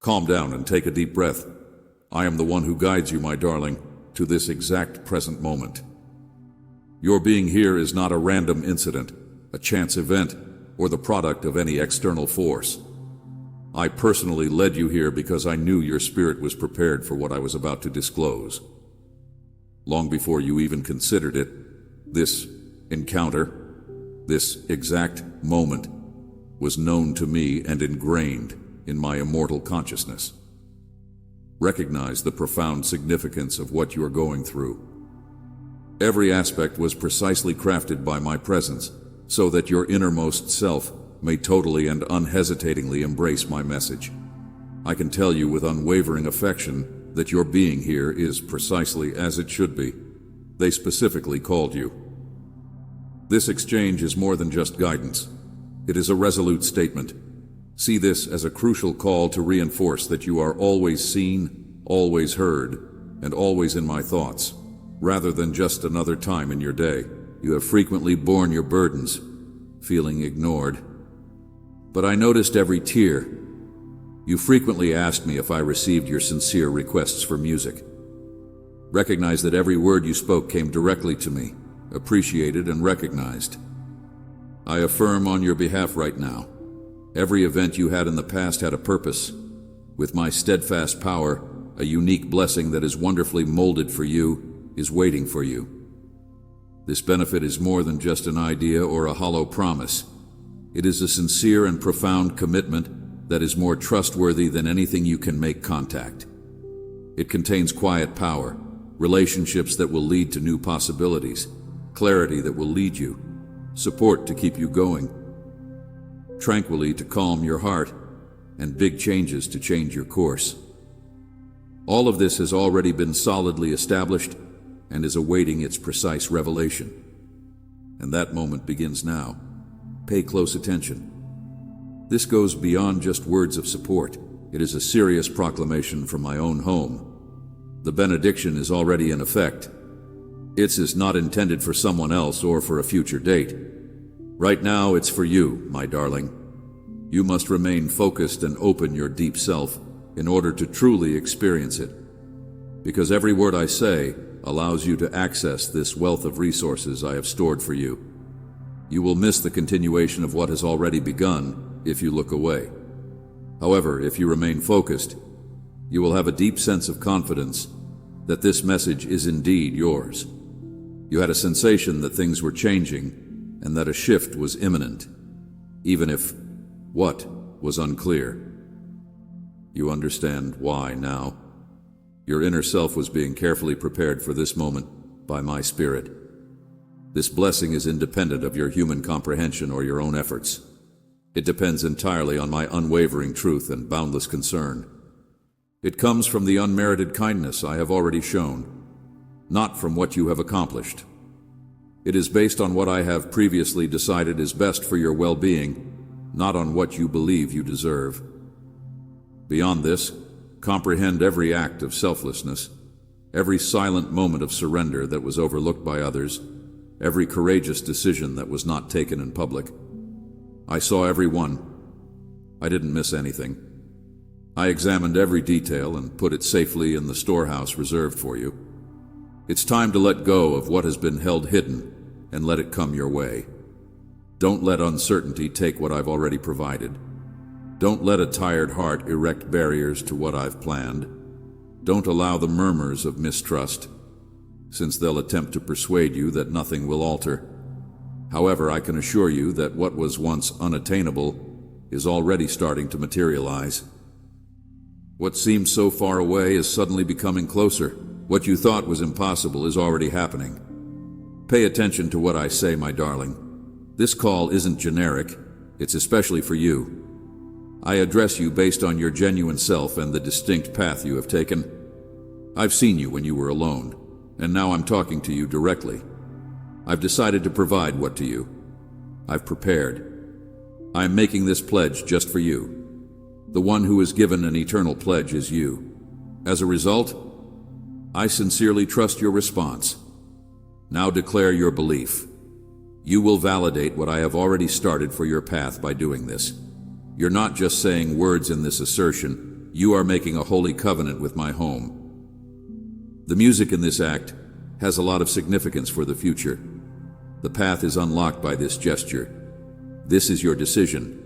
Calm down and take a deep breath. I am the one who guides you, my darling, to this exact present moment. Your being here is not a random incident, a chance event, or the product of any external force. I personally led you here because I knew your spirit was prepared for what I was about to disclose. Long before you even considered it, this encounter, this exact moment, was known to me and ingrained in my immortal consciousness. Recognize the profound significance of what you are going through. Every aspect was precisely crafted by my presence, so that your innermost self may totally and unhesitatingly embrace my message. I can tell you with unwavering affection that your being here is precisely as it should be. They specifically called you. This exchange is more than just guidance. It is a resolute statement. See this as a crucial call to reinforce that you are always seen, always heard, and always in my thoughts, rather than just another time in your day. You have frequently borne your burdens, feeling ignored. But I noticed every tear. You frequently asked me if I received your sincere requests for music. Recognize that every word you spoke came directly to me, appreciated and recognized. I affirm on your behalf right now, every event you had in the past had a purpose. With my steadfast power, a unique blessing that is wonderfully molded for you is waiting for you. This benefit is more than just an idea or a hollow promise. It is a sincere and profound commitment that is more trustworthy than anything you can make contact. It contains quiet power, relationships that will lead to new possibilities, clarity that will lead you, support to keep you going, tranquility to calm your heart, and big changes to change your course. All of this has already been solidly established and is awaiting its precise revelation. And that moment begins now. Pay close attention. This goes beyond just words of support. It is a serious proclamation from my own home. The benediction is already in effect. It is not intended for someone else or for a future date. Right now, it's for you, my darling. You must remain focused and open your deep self in order to truly experience it. Because every word I say allows you to access this wealth of resources I have stored for you. You will miss the continuation of what has already begun if you look away. However, if you remain focused, you will have a deep sense of confidence that this message is indeed yours. You had a sensation that things were changing and that a shift was imminent, even if what was unclear. You understand why now. Your inner self was being carefully prepared for this moment by my spirit. This blessing is independent of your human comprehension or your own efforts. It depends entirely on my unwavering truth and boundless concern. It comes from the unmerited kindness I have already shown, not from what you have accomplished. It is based on what I have previously decided is best for your well-being, not on what you believe you deserve. Beyond this, comprehend every act of selflessness, every silent moment of surrender that was overlooked by others, every courageous decision that was not taken in public. I saw every one. I didn't miss anything. I examined every detail and put it safely in the storehouse reserved for you. It's time to let go of what has been held hidden and let it come your way. Don't let uncertainty take what I've already provided. Don't let a tired heart erect barriers to what I've planned. Don't allow the murmurs of mistrust, since they'll attempt to persuade you that nothing will alter. However, I can assure you that what was once unattainable is already starting to materialize. What seemed so far away is suddenly becoming closer. What you thought was impossible is already happening. Pay attention to what I say, my darling. This call isn't generic. It's especially for you. I address you based on your genuine self and the distinct path you have taken. I've seen you when you were alone, and now I'm talking to you directly. I've decided to provide what to you. I've prepared. I'm making this pledge just for you. The one who is given an eternal pledge is you. As a result, I sincerely trust your response. Now declare your belief. You will validate what I have already started for your path by doing this. You're not just saying words in this assertion, you are making a holy covenant with my home. The music in this act has a lot of significance for the future. The path is unlocked by this gesture. This is your decision.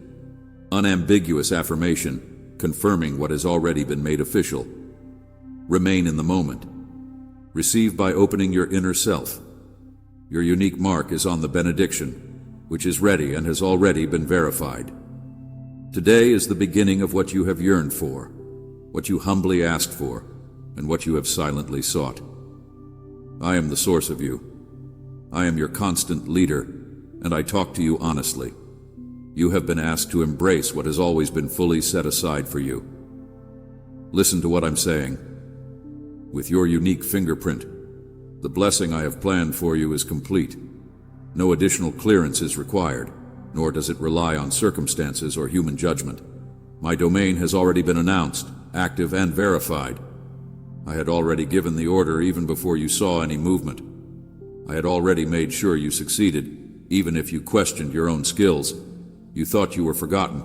Unambiguous affirmation, confirming what has already been made official. Remain in the moment. Receive by opening your inner self. Your unique mark is on the benediction, which is ready and has already been verified. Today is the beginning of what you have yearned for, what you humbly asked for, and what you have silently sought. I am the source of you. I am your constant leader, and I talk to you honestly. You have been asked to embrace what has always been fully set aside for you. Listen to what I'm saying. With your unique fingerprint, the blessing I have planned for you is complete. No additional clearance is required, nor does it rely on circumstances or human judgment. My domain has already been announced, active and verified. I had already given the order even before you saw any movement. I had already made sure you succeeded, even if you questioned your own skills. You thought you were forgotten,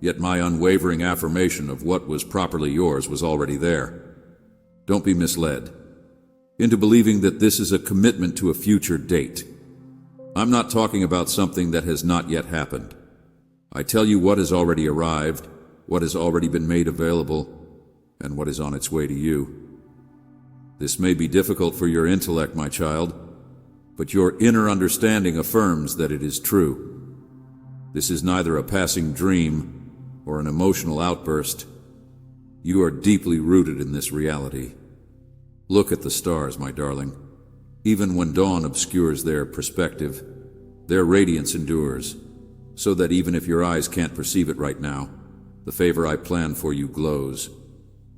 yet my unwavering affirmation of what was properly yours was already there. Don't be misled into believing that this is a commitment to a future date. I'm not talking about something that has not yet happened. I tell you what has already arrived, what has already been made available, and what is on its way to you. This may be difficult for your intellect, my child, but your inner understanding affirms that it is true. This is neither a passing dream or an emotional outburst. You are deeply rooted in this reality. Look at the stars, my darling. Even when dawn obscures their perspective, their radiance endures, so that even if your eyes can't perceive it right now, the favor I plan for you glows.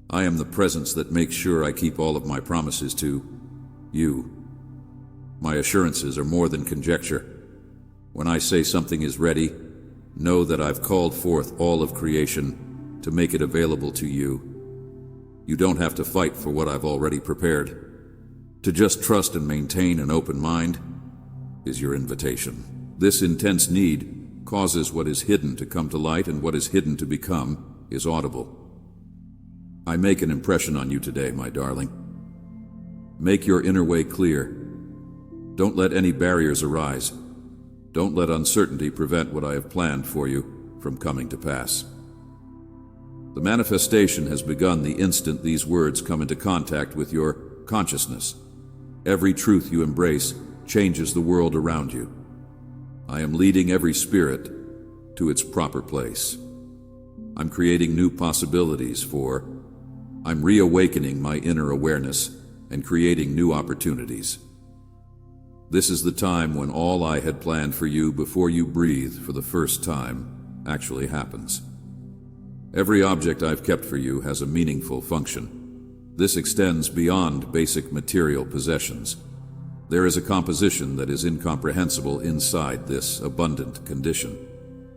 I am the presence that makes sure I keep all of my promises to you. My assurances are more than conjecture. When I say something is ready, know that I've called forth all of creation to make it available to you. You don't have to fight for what I've already prepared. To just trust and maintain an open mind is your invitation. This intense need causes what is hidden to come to light, and what is hidden to become is audible. I make an impression on you today, my darling. Make your inner way clear. Don't let any barriers arise. Don't let uncertainty prevent what I have planned for you from coming to pass. The manifestation has begun the instant these words come into contact with your consciousness. Every truth you embrace changes the world around you. I am leading every spirit to its proper place. I'm creating new possibilities I'm reawakening my inner awareness and creating new opportunities. This is the time when all I had planned for you before you breathe for the first time actually happens. Every object I've kept for you has a meaningful function. This extends beyond basic material possessions. There is a composition that is incomprehensible inside this abundant condition.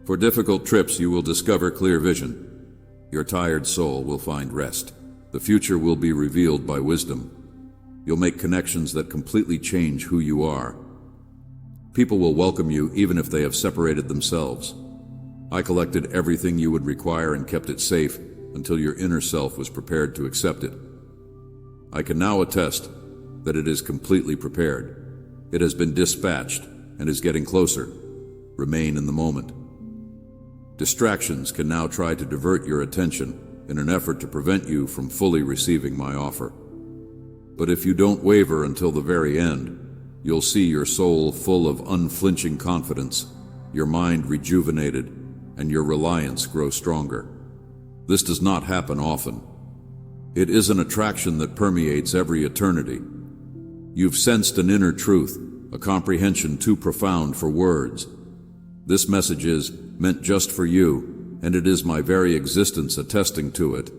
For difficult trips, you will discover clear vision. Your tired soul will find rest. The future will be revealed by wisdom. You'll make connections that completely change who you are. People will welcome you even if they have separated themselves. I collected everything you would require and kept it safe until your inner self was prepared to accept it. I can now attest that it is completely prepared. It has been dispatched and is getting closer. Remain in the moment. Distractions can now try to divert your attention in an effort to prevent you from fully receiving my offer. But if you don't waver until the very end, you'll see your soul full of unflinching confidence, your mind rejuvenated, and your reliance grow stronger. This does not happen often. It is an attraction that permeates every eternity. You've sensed an inner truth, a comprehension too profound for words. This message is meant just for you, and it is my very existence attesting to it.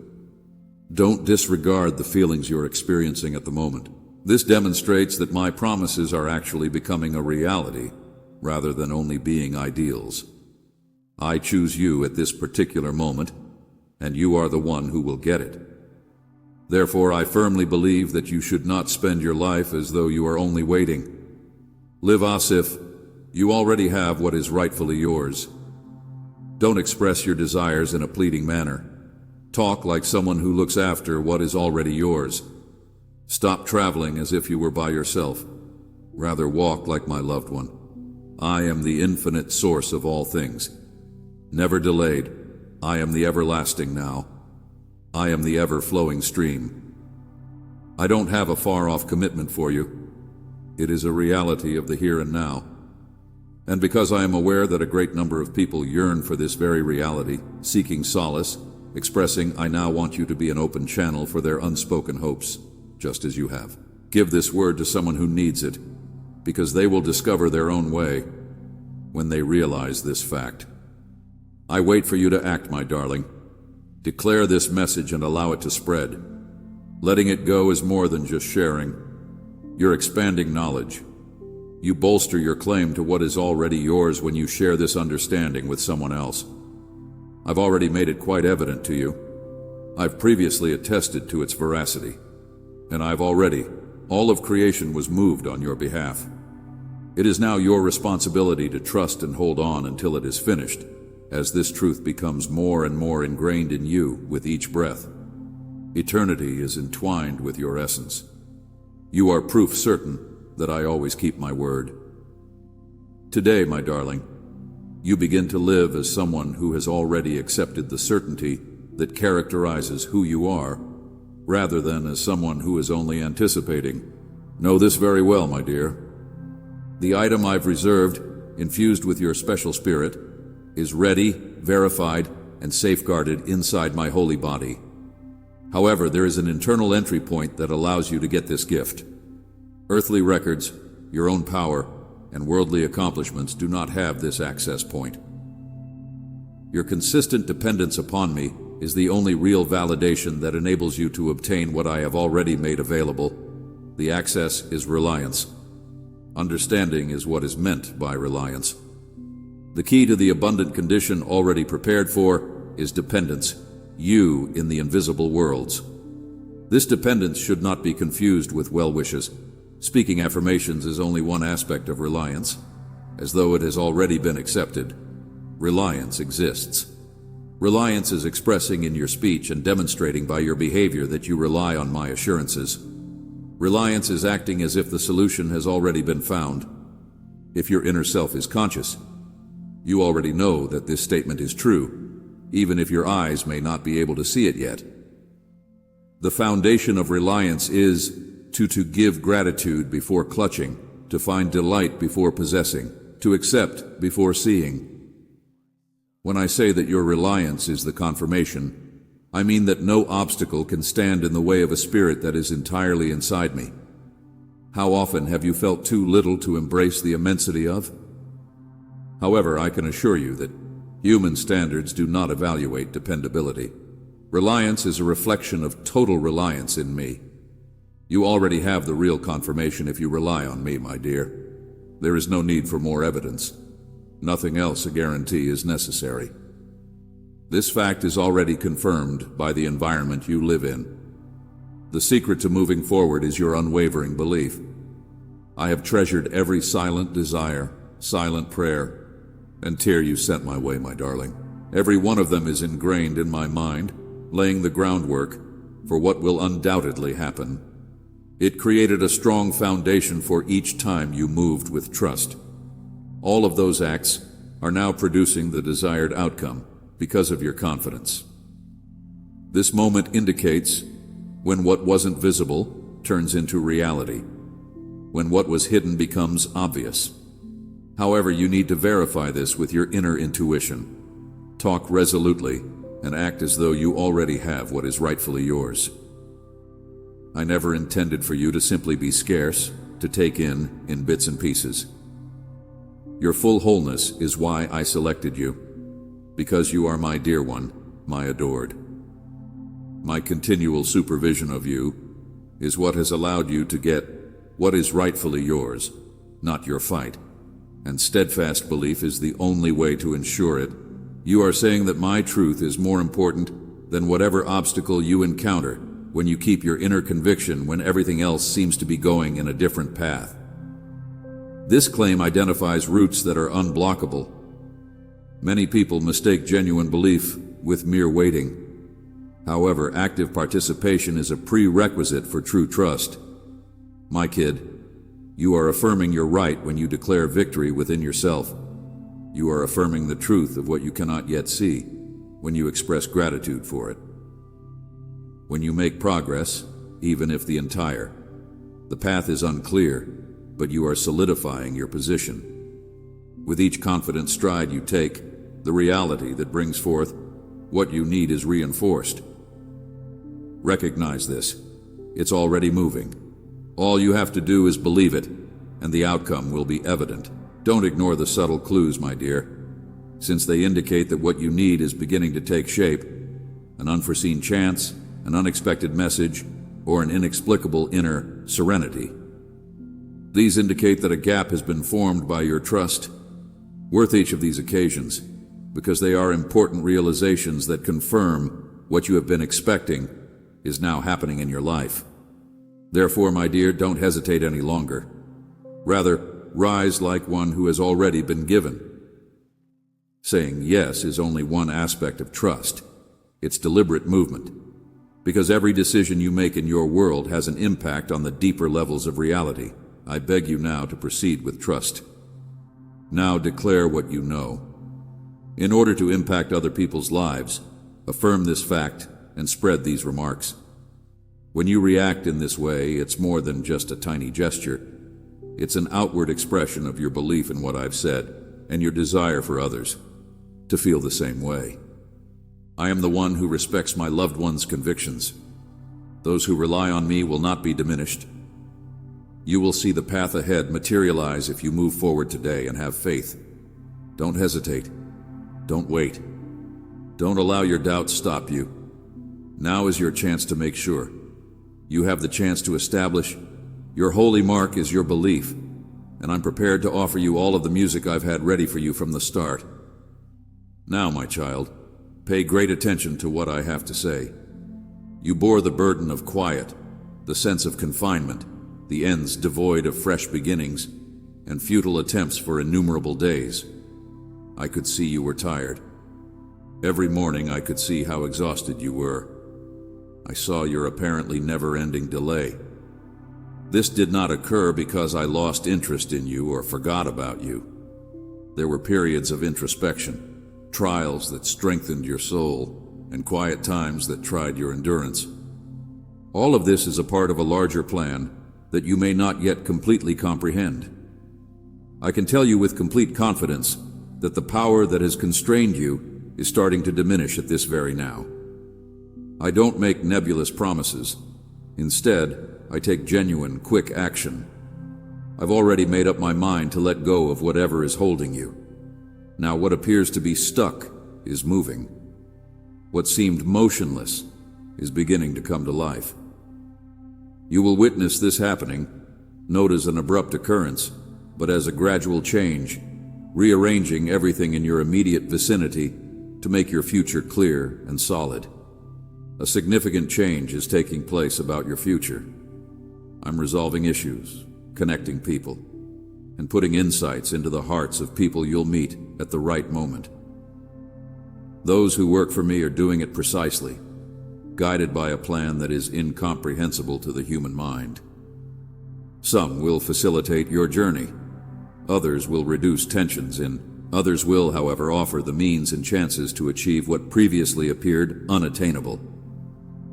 Don't disregard the feelings you're experiencing at the moment. This demonstrates that my promises are actually becoming a reality, rather than only being ideals. I choose you at this particular moment, and you are the one who will get it. Therefore, I firmly believe that you should not spend your life as though you are only waiting. Live as if you already have what is rightfully yours. Don't express your desires in a pleading manner. Talk like someone who looks after what is already yours. Stop traveling as if you were by yourself. Rather walk like my loved one. I am the infinite source of all things. Never delayed. I am the everlasting now. I am the ever-flowing stream. I don't have a far-off commitment for you. It is a reality of the here and now. And because I am aware that a great number of people yearn for this very reality, seeking solace, expressing, I now want you to be an open channel for their unspoken hopes, just as you have. Give this word to someone who needs it, because they will discover their own way when they realize this fact. I wait for you to act, my darling. Declare this message and allow it to spread. Letting it go is more than just sharing. You're expanding knowledge. You bolster your claim to what is already yours when you share this understanding with someone else. I've already made it quite evident to you. I've previously attested to its veracity. And all of creation was moved on your behalf. It is now your responsibility to trust and hold on until it is finished, as this truth becomes more and more ingrained in you with each breath. Eternity is entwined with your essence. You are proof certain that I always keep my word. Today, my darling, you begin to live as someone who has already accepted the certainty that characterizes who you are, rather than as someone who is only anticipating. Know this very well, my dear. The item I've reserved, infused with your special spirit, is ready, verified, and safeguarded inside my holy body. However, there is an internal entry point that allows you to get this gift. Earthly records, your own power, and worldly accomplishments do not have this access point. Your consistent dependence upon me is the only real validation that enables you to obtain what I have already made available. The access is reliance. Understanding is what is meant by reliance. The key to the abundant condition already prepared for is dependence, you in the invisible worlds. This dependence should not be confused with well wishes. Speaking affirmations is only one aspect of reliance, as though it has already been accepted. Reliance exists. Reliance is expressing in your speech and demonstrating by your behavior that you rely on my assurances. Reliance is acting as if the solution has already been found. If your inner self is conscious, you already know that this statement is true, even if your eyes may not be able to see it yet. The foundation of reliance is to give gratitude before clutching, to find delight before possessing, to accept before seeing. When I say that your reliance is the confirmation, I mean that no obstacle can stand in the way of a spirit that is entirely inside me. How often have you felt too little to embrace the immensity of? However, I can assure you that human standards do not evaluate dependability. Reliance is a reflection of total reliance in me. You already have the real confirmation if you rely on me, my dear. There is no need for more evidence. Nothing else, a guarantee, is necessary. This fact is already confirmed by the environment you live in. The secret to moving forward is your unwavering belief. I have treasured every silent desire, silent prayer, and tear you sent my way, my darling. Every one of them is ingrained in my mind, laying the groundwork for what will undoubtedly happen. It created a strong foundation for each time you moved with trust. All of those acts are now producing the desired outcome because of your confidence. This moment indicates when what wasn't visible turns into reality, when what was hidden becomes obvious. However, you need to verify this with your inner intuition. Talk resolutely and act as though you already have what is rightfully yours. I never intended for you to simply be scarce, to take in bits and pieces. Your full wholeness is why I selected you, because you are my dear one, my adored. My continual supervision of you is what has allowed you to get what is rightfully yours, not your fight. And steadfast belief is the only way to ensure it. You are saying that my truth is more important than whatever obstacle you encounter when you keep your inner conviction when everything else seems to be going in a different path. This claim identifies roots that are unblockable. Many people mistake genuine belief with mere waiting. However, active participation is a prerequisite for true trust. My kid, you are affirming your right when you declare victory within yourself. You are affirming the truth of what you cannot yet see when you express gratitude for it. When you make progress, even if the path is unclear, but you are solidifying your position. With each confident stride you take, the reality that brings forth what you need is reinforced. Recognize this. It's already moving. All you have to do is believe it, and the outcome will be evident. Don't ignore the subtle clues, my dear, since they indicate that what you need is beginning to take shape. An unforeseen chance, an unexpected message, or an inexplicable inner serenity. These indicate that a gap has been formed by your trust. Worth each of these occasions, because they are important realizations that confirm what you have been expecting is now happening in your life. Therefore, my dear, don't hesitate any longer. Rather, rise like one who has already been given. Saying yes is only one aspect of trust. It's deliberate movement, because every decision you make in your world has an impact on the deeper levels of reality. I beg you now to proceed with trust. Now declare what you know. In order to impact other people's lives, affirm this fact and spread these remarks. When you react in this way, it's more than just a tiny gesture. It's an outward expression of your belief in what I've said and your desire for others to feel the same way. I am the one who respects my loved ones' convictions. Those who rely on me will not be diminished. You will see the path ahead materialize if you move forward today and have faith. Don't hesitate. Don't wait. Don't allow your doubts stop you. Now is your chance to make sure. You have the chance to establish your holy mark is your belief, and I'm prepared to offer you all of the music I've had ready for you from the start. Now, my child, pay great attention to what I have to say. You bore the burden of quiet, the sense of confinement, the ends devoid of fresh beginnings, and futile attempts for innumerable days. I could see you were tired. Every morning I could see how exhausted you were. I saw your apparently never-ending delay. This did not occur because I lost interest in you or forgot about you. There were periods of introspection, trials that strengthened your soul, and quiet times that tried your endurance. All of this is a part of a larger plan that you may not yet completely comprehend. I can tell you with complete confidence that the power that has constrained you is starting to diminish at this very now. I don't make nebulous promises. Instead, I take genuine, quick action. I've already made up my mind to let go of whatever is holding you. Now what appears to be stuck is moving. What seemed motionless is beginning to come to life. You will witness this happening, not as an abrupt occurrence, but as a gradual change, rearranging everything in your immediate vicinity to make your future clear and solid. A significant change is taking place about your future. I'm resolving issues, connecting people, and putting insights into the hearts of people you'll meet at the right moment. Those who work for me are doing it precisely, guided by a plan that is incomprehensible to the human mind. Some will facilitate your journey. Others will reduce tensions others will, however, offer the means and chances to achieve what previously appeared unattainable.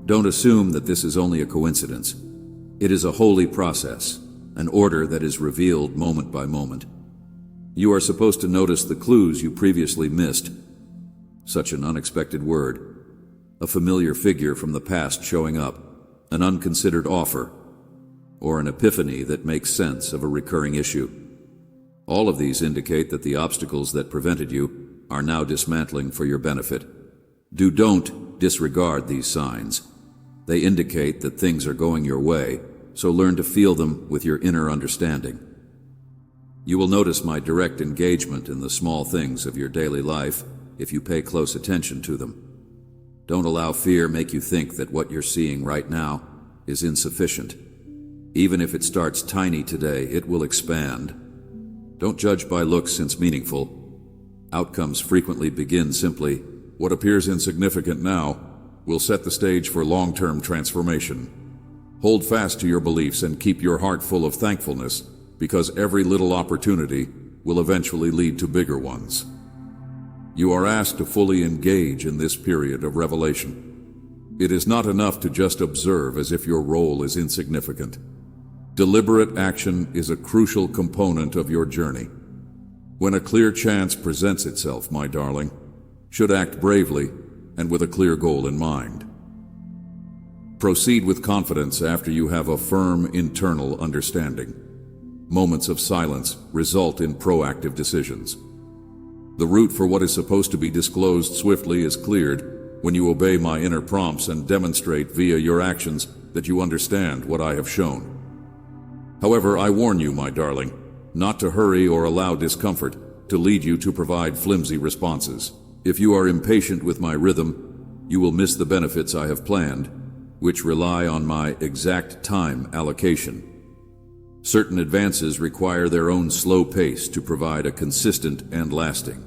Don't assume that this is only a coincidence. It is a holy process, an order that is revealed moment by moment. You are supposed to notice the clues you previously missed, such an unexpected word, a familiar figure from the past showing up, an unconsidered offer, or an epiphany that makes sense of a recurring issue. All of these indicate that the obstacles that prevented you are now dismantling for your benefit. Don't disregard these signs. They indicate that things are going your way, so learn to feel them with your inner understanding. You will notice my direct engagement in the small things of your daily life if you pay close attention to them. Don't allow fear make you think that what you're seeing right now is insufficient. Even if it starts tiny today, it will expand. Don't judge by looks since meaningful. Outcomes frequently begin simply. What appears insignificant now will set the stage for long-term transformation. Hold fast to your beliefs and keep your heart full of thankfulness, because every little opportunity will eventually lead to bigger ones. You are asked to fully engage in this period of revelation. It is not enough to just observe as if your role is insignificant. Deliberate action is a crucial component of your journey. When a clear chance presents itself, my darling, should act bravely and with a clear goal in mind. Proceed with confidence after you have a firm internal understanding. Moments of silence result in proactive decisions. The route for what is supposed to be disclosed swiftly is cleared when you obey my inner prompts and demonstrate via your actions that you understand what I have shown. However, I warn you, my darling, not to hurry or allow discomfort to lead you to provide flimsy responses. If you are impatient with my rhythm, you will miss the benefits I have planned, which rely on my exact time allocation. Certain advances require their own slow pace to provide a consistent and lasting.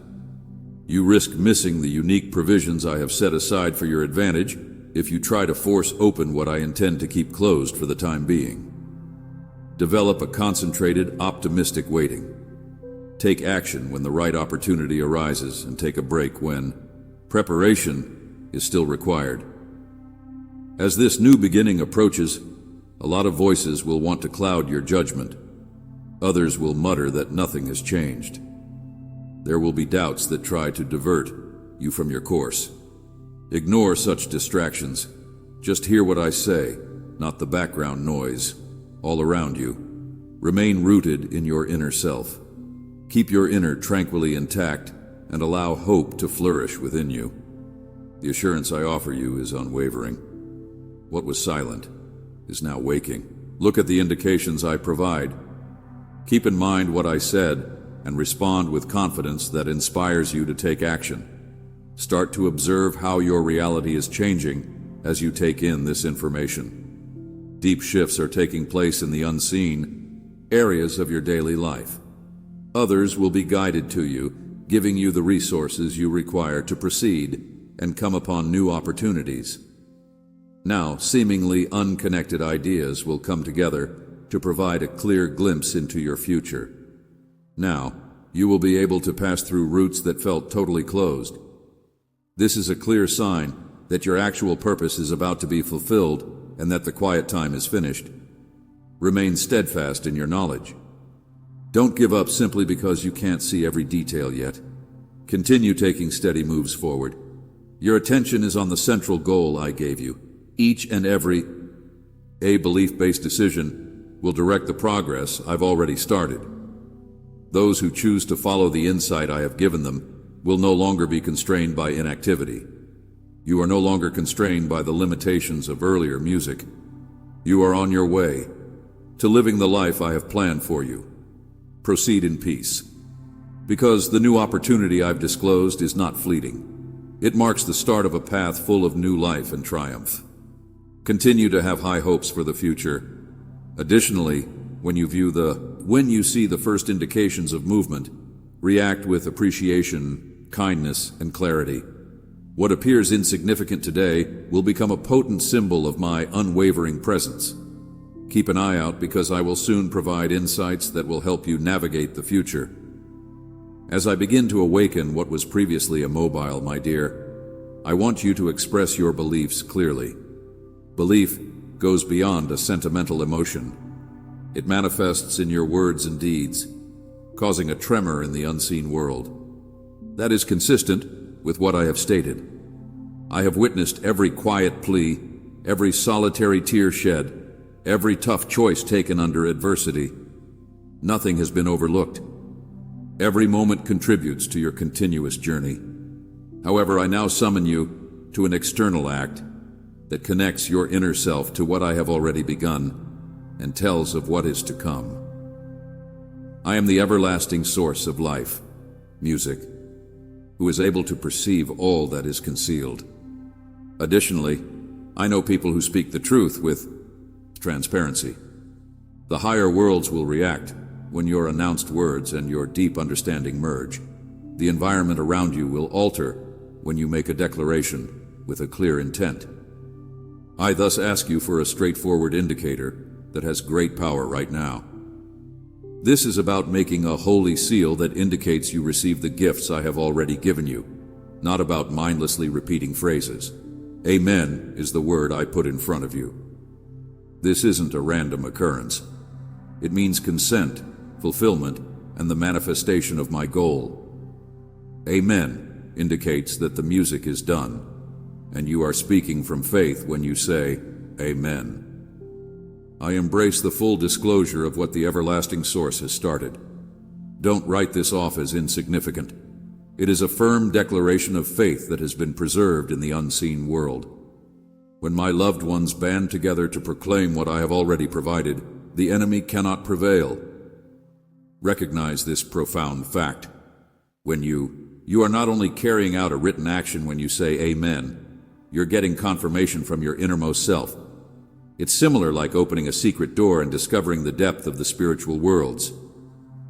You risk missing the unique provisions I have set aside for your advantage if you try to force open what I intend to keep closed for the time being. Develop a concentrated, optimistic waiting. Take action when the right opportunity arises and take a break when preparation is still required. As this new beginning approaches, a lot of voices will want to cloud your judgment. Others will mutter that nothing has changed. There will be doubts that try to divert you from your course. Ignore such distractions. Just hear what I say, not the background noise all around you. Remain rooted in your inner self. Keep your inner tranquilly intact and allow hope to flourish within you. The assurance I offer you is unwavering. What was silent is now waking. Look at the indications I provide. Keep in mind what I said and respond with confidence that inspires you to take action. Start to observe how your reality is changing as you take in this information. Deep shifts are taking place in the unseen areas of your daily life. Others will be guided to you, giving you the resources you require to proceed and come upon new opportunities. Now, seemingly unconnected ideas will come together to provide a clear glimpse into your future. Now, you will be able to pass through routes that felt totally closed. This is a clear sign that your actual purpose is about to be fulfilled and that the quiet time is finished. Remain steadfast in your knowledge. Don't give up simply because you can't see every detail yet. Continue taking steady moves forward. Your attention is on the central goal I gave you. Each and every belief-based decision will direct the progress I've already started. Those who choose to follow the insight I have given them will no longer be constrained by inactivity. You are no longer constrained by the limitations of earlier music. You are on your way to living the life I have planned for you. Proceed in peace, because the new opportunity I've disclosed is not fleeting. It marks the start of a path full of new life and triumph. Continue to have high hopes for the future. Additionally, when you see the first indications of movement, react with appreciation, kindness, and clarity. What appears insignificant today will become a potent symbol of my unwavering presence. Keep an eye out, because I will soon provide insights that will help you navigate the future. As I begin to awaken what was previously immobile, my dear, I want you to express your beliefs clearly. Belief goes beyond a sentimental emotion. It manifests in your words and deeds, causing a tremor in the unseen world. That is consistent with what I have stated. I have witnessed every quiet plea, every solitary tear shed, every tough choice taken under adversity. Nothing has been overlooked. Every moment contributes to your continuous journey. However, I now summon you to an external act that connects your inner self to what I have already begun and tells of what is to come. I am the everlasting source of life, music, who is able to perceive all that is concealed. Additionally, I know people who speak the truth with transparency. The higher worlds will react when your announced words and your deep understanding merge. The environment around you will alter when you make a declaration, with a clear intent. I thus ask you for a straightforward indicator that has great power right now. This is about making a holy seal that indicates you receive the gifts I have already given you, not about mindlessly repeating phrases. Amen is the word I put in front of you. This isn't a random occurrence. It means consent, fulfillment, and the manifestation of my goal. Amen indicates that the music is done, and you are speaking from faith when you say, Amen. I embrace the full disclosure of what the everlasting source has started. Don't write this off as insignificant. It is a firm declaration of faith that has been preserved in the unseen world. When my loved ones band together to proclaim what I have already provided, the enemy cannot prevail. Recognize this profound fact. When you are not only carrying out a written action when you say Amen, you're getting confirmation from your innermost self. It's similar like opening a secret door and discovering the depth of the spiritual worlds.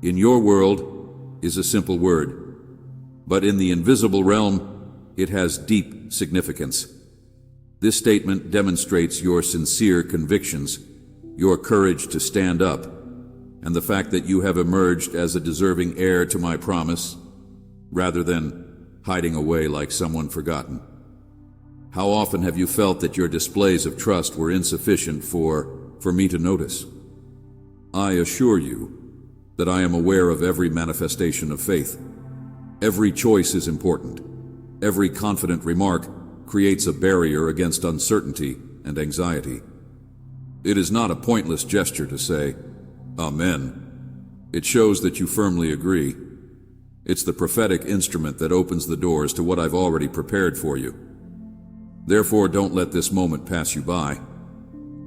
In your world is a simple word, but in the invisible realm, it has deep significance. This statement demonstrates your sincere convictions, your courage to stand up, and the fact that you have emerged as a deserving heir to my promise, rather than hiding away like someone forgotten. How often have you felt that your displays of trust were insufficient for me to notice? I assure you that I am aware of every manifestation of faith. Every choice is important. Every confident remark creates a barrier against uncertainty and anxiety. It is not a pointless gesture to say, Amen. It shows that you firmly agree. It's the prophetic instrument that opens the doors to what I've already prepared for you. Therefore, don't let this moment pass you by.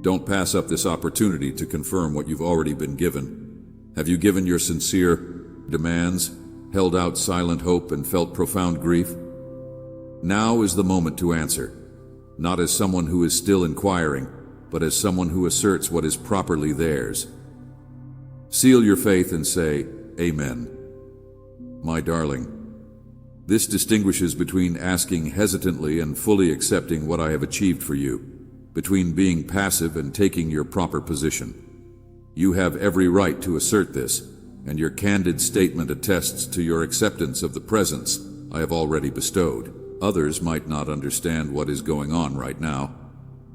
Don't pass up this opportunity to confirm what you've already been given. Have you given your sincere demands, held out silent hope, and felt profound grief? Now is the moment to answer, not as someone who is still inquiring, but as someone who asserts what is properly theirs. Seal your faith and say, Amen. My darling, this distinguishes between asking hesitantly and fully accepting what I have achieved for you, between being passive and taking your proper position. You have every right to assert this, and your candid statement attests to your acceptance of the presents I have already bestowed. Others might not understand what is going on right now,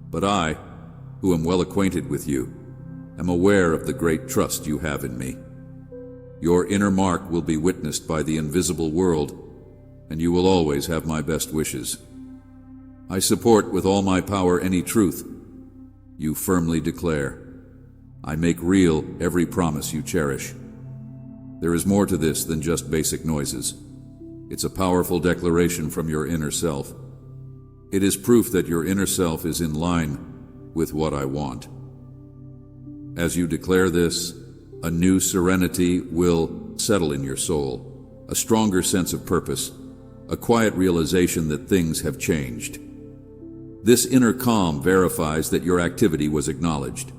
but I, who am well acquainted with you, am aware of the great trust you have in me. Your inner mark will be witnessed by the invisible world, and you will always have my best wishes. I support with all my power any truth you firmly declare. I make real every promise you cherish. There is more to this than just basic noises. It's a powerful declaration from your inner self. It is proof that your inner self is in line with what I want. As you declare this, a new serenity will settle in your soul, a stronger sense of purpose, a quiet realization that things have changed. This inner calm verifies that your activity was acknowledged.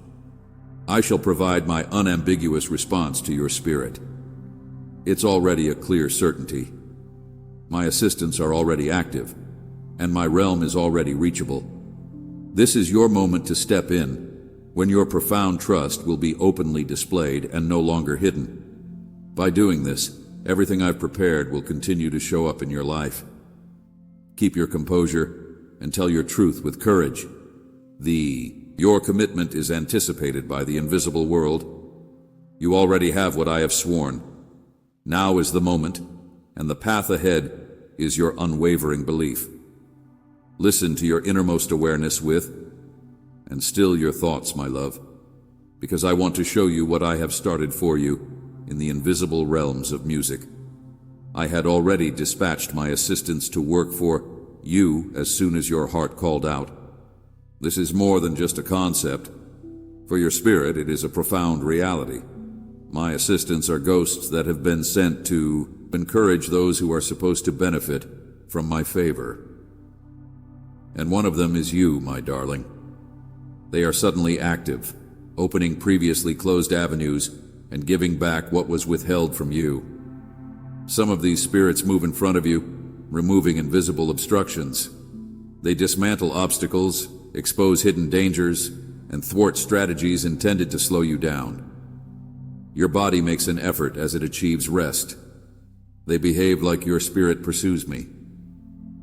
I shall provide my unambiguous response to your spirit. It's already a clear certainty. My assistants are already active, and my realm is already reachable. This is your moment to step in, when your profound trust will be openly displayed and no longer hidden. By doing this, everything I've prepared will continue to show up in your life. Keep your composure and tell your truth with courage. Your commitment is anticipated by the invisible world. You already have what I have sworn. Now is the moment, and the path ahead is your unwavering belief. Listen to your innermost awareness and still your thoughts, my love, because I want to show you what I have started for you in the invisible realms of music. I had already dispatched my assistants to work for you as soon as your heart called out. This is more than just a concept. For your spirit, it is a profound reality. My assistants are ghosts that have been sent to encourage those who are supposed to benefit from my favor. And one of them is you, my darling. They are suddenly active, opening previously closed avenues and giving back what was withheld from you. Some of these spirits move in front of you, removing invisible obstructions. They dismantle obstacles, expose hidden dangers, and thwart strategies intended to slow you down. Your body makes an effort as it achieves rest. They behave like your spirit pursues me.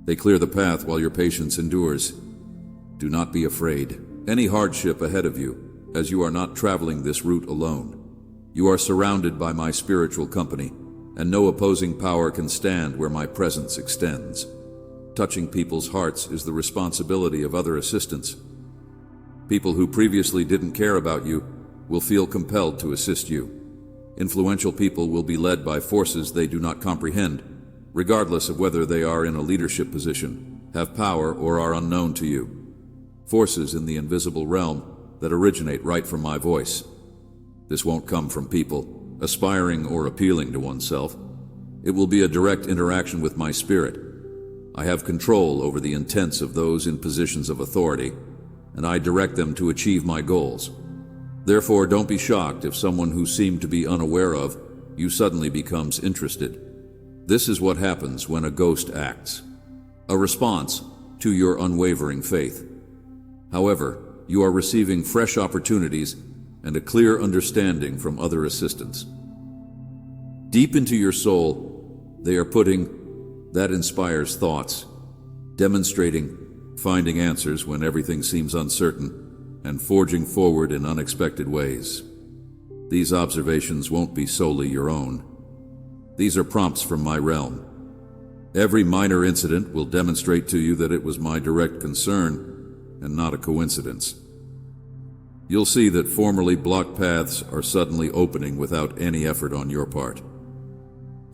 They clear the path while your patience endures. Do not be afraid. Any hardship ahead of you, as you are not traveling this route alone. You are surrounded by my spiritual company, and no opposing power can stand where my presence extends. Touching people's hearts is the responsibility of other assistants. People who previously didn't care about you will feel compelled to assist you. Influential people will be led by forces they do not comprehend, regardless of whether they are in a leadership position, have power, or are unknown to you. Forces in the invisible realm that originate right from my voice. This won't come from people aspiring or appealing to oneself. It will be a direct interaction with my spirit. I have control over the intents of those in positions of authority, and I direct them to achieve my goals. Therefore, don't be shocked if someone who seemed to be unaware of you suddenly becomes interested. This is what happens when a ghost acts, a response to your unwavering faith. However, you are receiving fresh opportunities and a clear understanding from other assistants. Deep into your soul, they are putting that inspires thoughts, demonstrating finding answers when everything seems uncertain, and forging forward in unexpected ways. These observations won't be solely your own. These are prompts from my realm. Every minor incident will demonstrate to you that it was my direct concern and not a coincidence. You'll see that formerly blocked paths are suddenly opening without any effort on your part.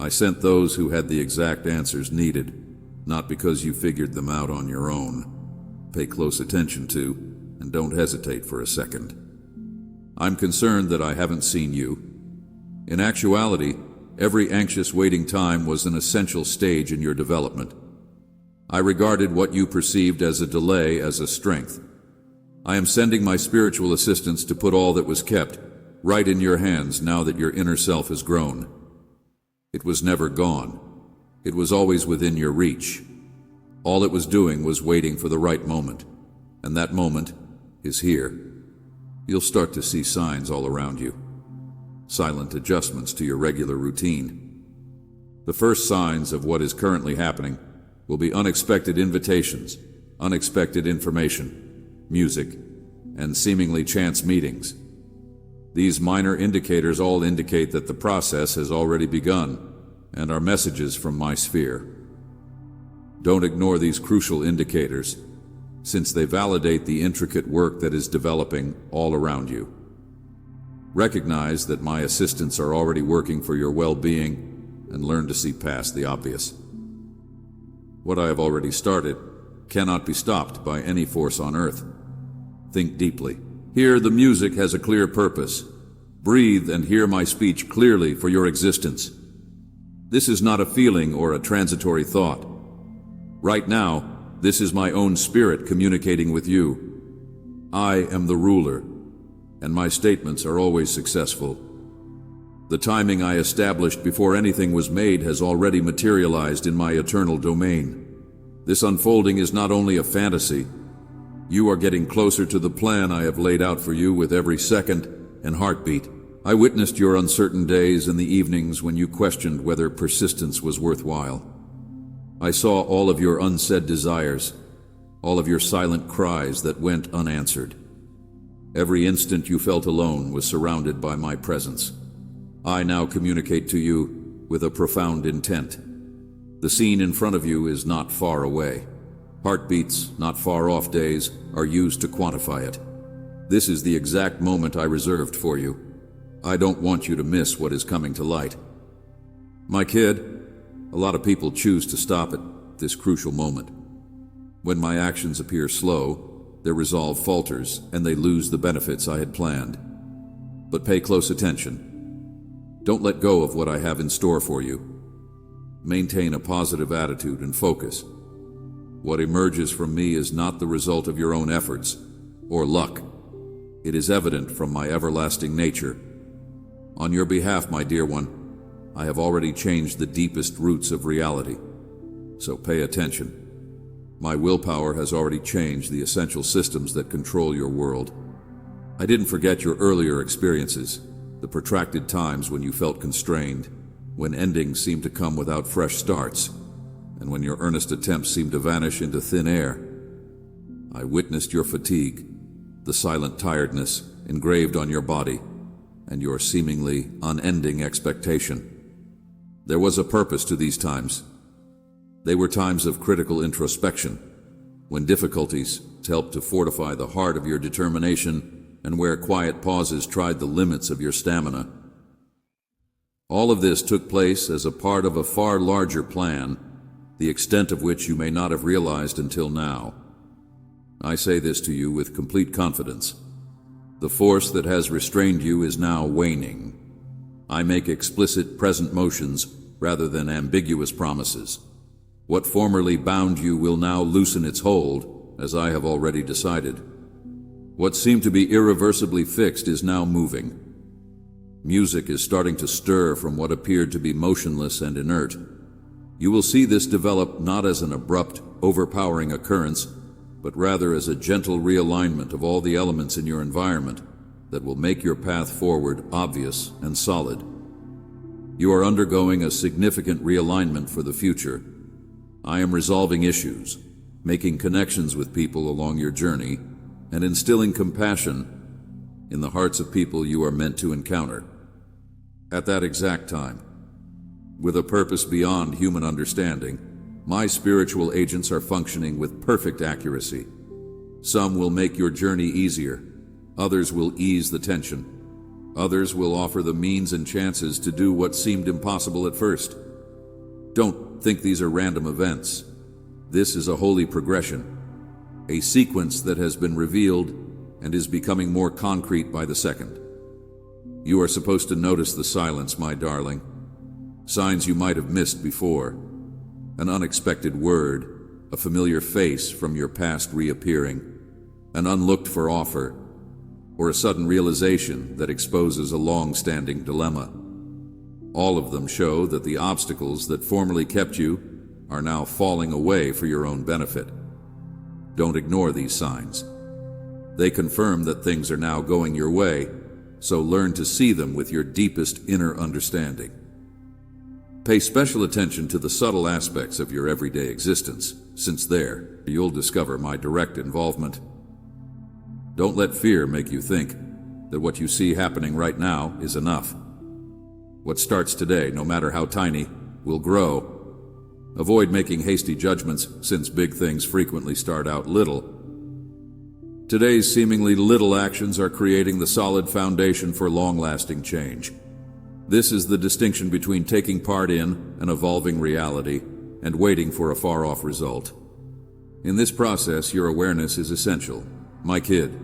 I sent those who had the exact answers needed, not because you figured them out on your own. Pay close attention to, and don't hesitate for a second. I'm concerned that I haven't seen you. In actuality, every anxious waiting time was an essential stage in your development. I regarded what you perceived as a delay as a strength. I am sending my spiritual assistants to put all that was kept right in your hands now that your inner self has grown. It was never gone. It was always within your reach. All it was doing was waiting for the right moment, and that moment is here. You'll start to see signs all around you. Silent adjustments to your regular routine. The first signs of what is currently happening will be unexpected invitations, unexpected information, music, and seemingly chance meetings. These minor indicators all indicate that the process has already begun and are messages from my sphere. Don't ignore these crucial indicators, since they validate the intricate work that is developing all around you. Recognize that my assistants are already working for your well-being and learn to see past the obvious. What I have already started cannot be stopped by any force on earth. Think deeply. Here, the music has a clear purpose. Breathe and hear my speech clearly for your existence. This is not a feeling or a transitory thought. Right now, this is my own spirit communicating with you. I am the ruler, and my statements are always successful. The timing I established before anything was made has already materialized in my eternal domain. This unfolding is not only a fantasy. You are getting closer to the plan I have laid out for you with every second and heartbeat. I witnessed your uncertain days and the evenings when you questioned whether persistence was worthwhile. I saw all of your unsaid desires, all of your silent cries that went unanswered. Every instant you felt alone was surrounded by my presence. I now communicate to you with a profound intent. The scene in front of you is not far away. Heartbeats, not far off days, are used to quantify it. This is the exact moment I reserved for you. I don't want you to miss what is coming to light. My kid, a lot of people choose to stop at this crucial moment. When my actions appear slow, their resolve falters and they lose the benefits I had planned. But pay close attention. Don't let go of what I have in store for you. Maintain a positive attitude and focus. What emerges from me is not the result of your own efforts or luck. It is evident from my everlasting nature. On your behalf, my dear one, I have already changed the deepest roots of reality. So pay attention. My willpower has already changed the essential systems that control your world. I didn't forget your earlier experiences, the protracted times when you felt constrained, when endings seemed to come without fresh starts, and when your earnest attempts seemed to vanish into thin air. I witnessed your fatigue, the silent tiredness engraved on your body, and your seemingly unending expectation. There was a purpose to these times. They were times of critical introspection, when difficulties helped to fortify the heart of your determination and where quiet pauses tried the limits of your stamina. All of this took place as a part of a far larger plan, the extent of which you may not have realized until now. I say this to you with complete confidence. The force that has restrained you is now waning. I make explicit present motions rather than ambiguous promises. What formerly bound you will now loosen its hold, as I have already decided. What seemed to be irreversibly fixed is now moving. Music is starting to stir from what appeared to be motionless and inert. You will see this develop not as an abrupt, overpowering occurrence, but rather as a gentle realignment of all the elements in your environment that will make your path forward obvious and solid. You are undergoing a significant realignment for the future. I am resolving issues, making connections with people along your journey, and instilling compassion in the hearts of people you are meant to encounter. At that exact time, with a purpose beyond human understanding, my spiritual agents are functioning with perfect accuracy. Some will make your journey easier. Others will ease the tension. Others will offer the means and chances to do what seemed impossible at first. Don't think these are random events. This is a holy progression, a sequence that has been revealed and is becoming more concrete by the second. You are supposed to notice the silence, my darling. Signs you might have missed before. An unexpected word, a familiar face from your past reappearing, an unlooked-for offer, or a sudden realization that exposes a long-standing dilemma. All of them show that the obstacles that formerly kept you are now falling away for your own benefit. Don't ignore these signs. They confirm that things are now going your way, so learn to see them with your deepest inner understanding. Pay special attention to the subtle aspects of your everyday existence, since there, you'll discover my direct involvement. Don't let fear make you think that what you see happening right now is enough. What starts today, no matter how tiny, will grow. Avoid making hasty judgments, since big things frequently start out little. Today's seemingly little actions are creating the solid foundation for long-lasting change. This is the distinction between taking part in an evolving reality and waiting for a far-off result. In this process, your awareness is essential. My kid,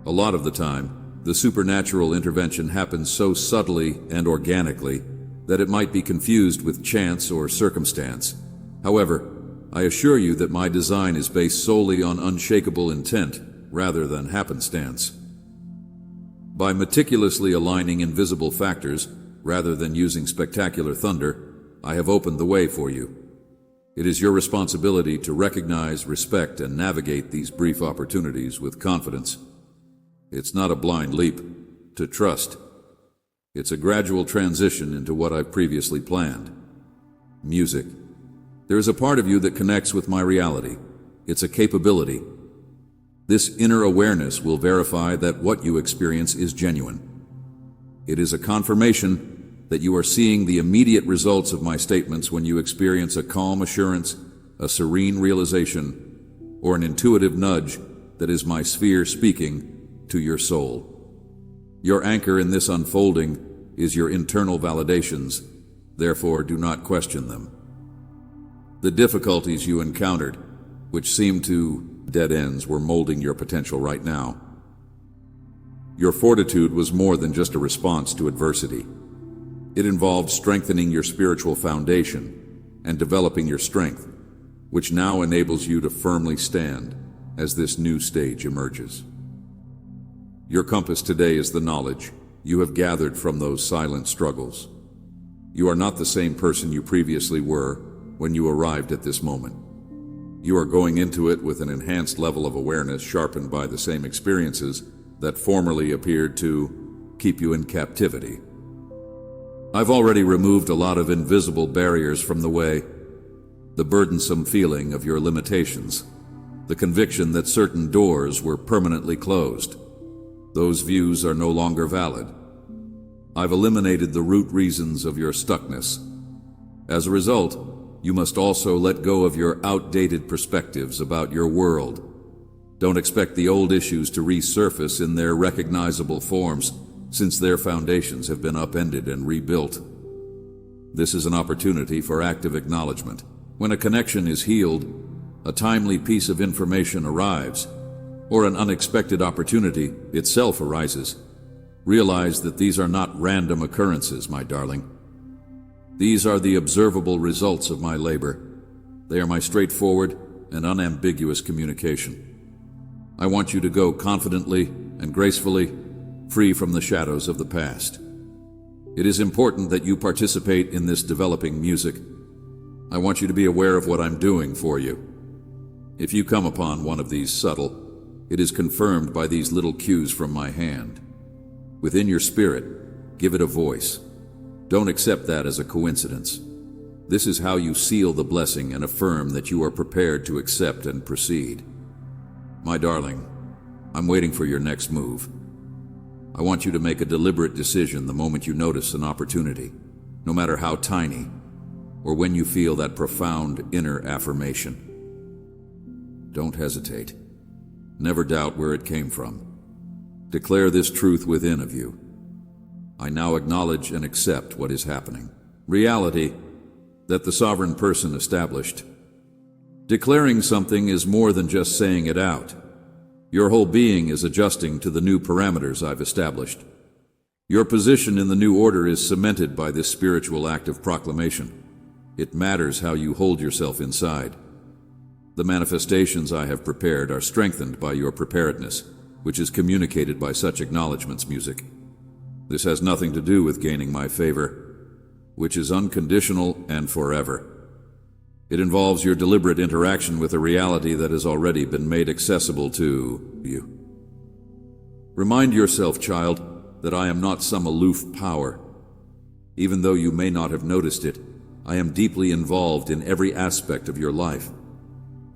a lot of the time, the supernatural intervention happens so subtly and organically that it might be confused with chance or circumstance. However, I assure you that my design is based solely on unshakable intent rather than happenstance. By meticulously aligning invisible factors rather than using spectacular thunder, I have opened the way for you. It is your responsibility to recognize, respect, and navigate these brief opportunities with confidence. It's not a blind leap to trust. It's a gradual transition into what I've previously planned. Music. There is a part of you that connects with my reality. It's a capability. This inner awareness will verify that what you experience is genuine. It is a confirmation that you are seeing the immediate results of my statements when you experience a calm assurance, a serene realization, or an intuitive nudge that is my sphere speaking to your soul. Your anchor in this unfolding is your internal validations, therefore do not question them. The difficulties you encountered, which seemed to dead ends, were molding your potential right now. Your fortitude was more than just a response to adversity. It involved strengthening your spiritual foundation and developing your strength, which now enables you to firmly stand as this new stage emerges. Your compass today is the knowledge you have gathered from those silent struggles. You are not the same person you previously were when you arrived at this moment. You are going into it with an enhanced level of awareness sharpened by the same experiences that formerly appeared to keep you in captivity. I've already removed a lot of invisible barriers from the way. The burdensome feeling of your limitations, the conviction that certain doors were permanently closed. Those views are no longer valid. I've eliminated the root reasons of your stuckness. As a result, you must also let go of your outdated perspectives about your world. Don't expect the old issues to resurface in their recognizable forms, since their foundations have been upended and rebuilt. This is an opportunity for active acknowledgement. When a connection is healed, a timely piece of information arrives, or an unexpected opportunity itself arises. Realize that these are not random occurrences, my darling. These are the observable results of my labor. They are my straightforward and unambiguous communication. I want you to go confidently and gracefully, free from the shadows of the past. It is important that you participate in this developing music. I want you to be aware of what I'm doing for you. If you come upon one of these subtle, it is confirmed by these little cues from my hand. Within your spirit, give it a voice. Don't accept that as a coincidence. This is how you seal the blessing and affirm that you are prepared to accept and proceed. My darling, I'm waiting for your next move. I want you to make a deliberate decision the moment you notice an opportunity, no matter how tiny, or when you feel that profound inner affirmation. Don't hesitate. Never doubt where it came from. Declare this truth within of you. I now acknowledge and accept what is happening. Reality that the sovereign person established. Declaring something is more than just saying it out. Your whole being is adjusting to the new parameters I've established. Your position in the new order is cemented by this spiritual act of proclamation. It matters how you hold yourself inside. The manifestations I have prepared are strengthened by your preparedness, which is communicated by such acknowledgments music. This has nothing to do with gaining my favor, which is unconditional and forever. It involves your deliberate interaction with a reality that has already been made accessible to you. Remind yourself, child, that I am not some aloof power. Even though you may not have noticed it, I am deeply involved in every aspect of your life.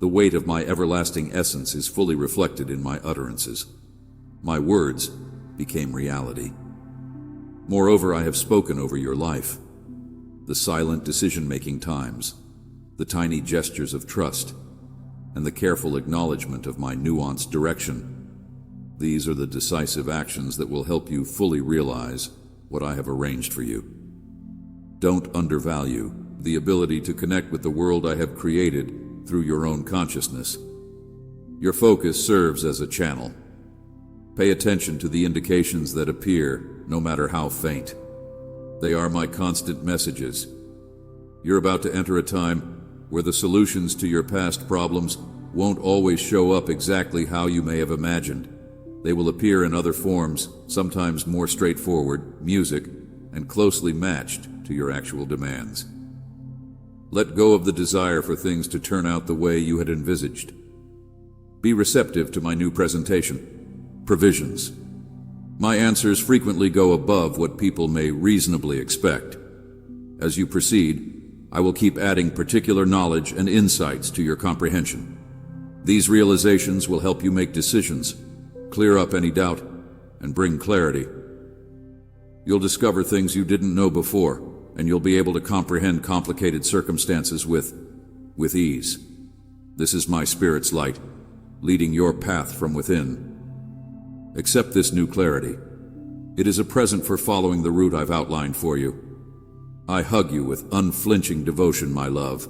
The weight of my everlasting essence is fully reflected in my utterances. My words became reality. Moreover, I have spoken over your life. The silent decision-making times, the tiny gestures of trust, and the careful acknowledgement of my nuanced direction. These are the decisive actions that will help you fully realize what I have arranged for you. Don't undervalue the ability to connect with the world I have created through your own consciousness. Your focus serves as a channel. Pay attention to the indications that appear, no matter how faint. They are my constant messages. You're about to enter a time where the solutions to your past problems won't always show up exactly how you may have imagined. They will appear in other forms, sometimes more straightforward, music, and closely matched to your actual demands. Let go of the desire for things to turn out the way you had envisaged. Be receptive to my new presentation. Provisions. My answers frequently go above what people may reasonably expect. As you proceed, I will keep adding particular knowledge and insights to your comprehension. These realizations will help you make decisions, clear up any doubt, and bring clarity. You'll discover things you didn't know before, and you'll be able to comprehend complicated circumstances with ease. This is my Spirit's light, leading your path from within. Accept this new clarity. It is a present for following the route I've outlined for you. I hug you with unflinching devotion, my love.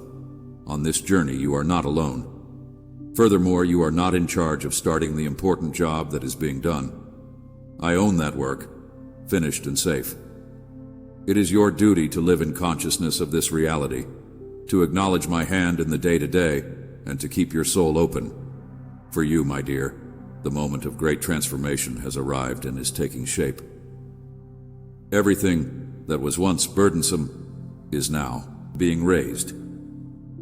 On this journey, you are not alone. Furthermore, you are not in charge of starting the important job that is being done. I own that work, finished and safe. It is your duty to live in consciousness of this reality, to acknowledge my hand in the day-to-day, and to keep your soul open. For you, my dear, the moment of great transformation has arrived and is taking shape. Everything that was once burdensome is now being raised.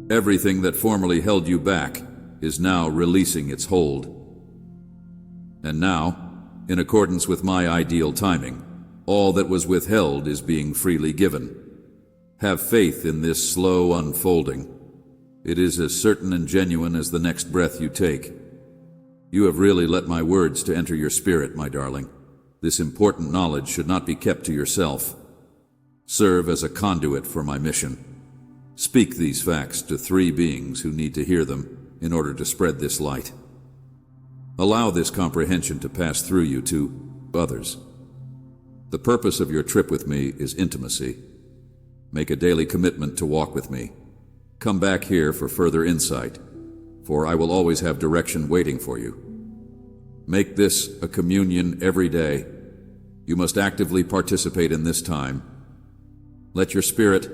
Everything that formerly held you back is now releasing its hold. And now, in accordance with my ideal timing, all that was withheld is being freely given. Have faith in this slow unfolding. It is as certain and genuine as the next breath you take. You have really let my words to enter your spirit, my darling. This important knowledge should not be kept to yourself. Serve as a conduit for my mission. Speak these facts to 3 beings who need to hear them in order to spread this light. Allow this comprehension to pass through you to others. The purpose of your trip with me is intimacy. Make a daily commitment to walk with me. Come back here for further insight, for I will always have direction waiting for you. Make this a communion every day. You must actively participate in this time. Let your spirit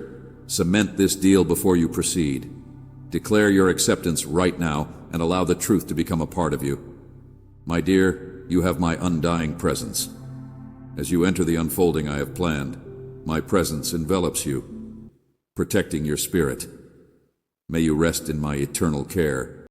cement this deal before you proceed. Declare your acceptance right now and allow the truth to become a part of you. My dear, you have my undying presence. As you enter the unfolding I have planned, my presence envelops you, protecting your spirit. May you rest in my eternal care.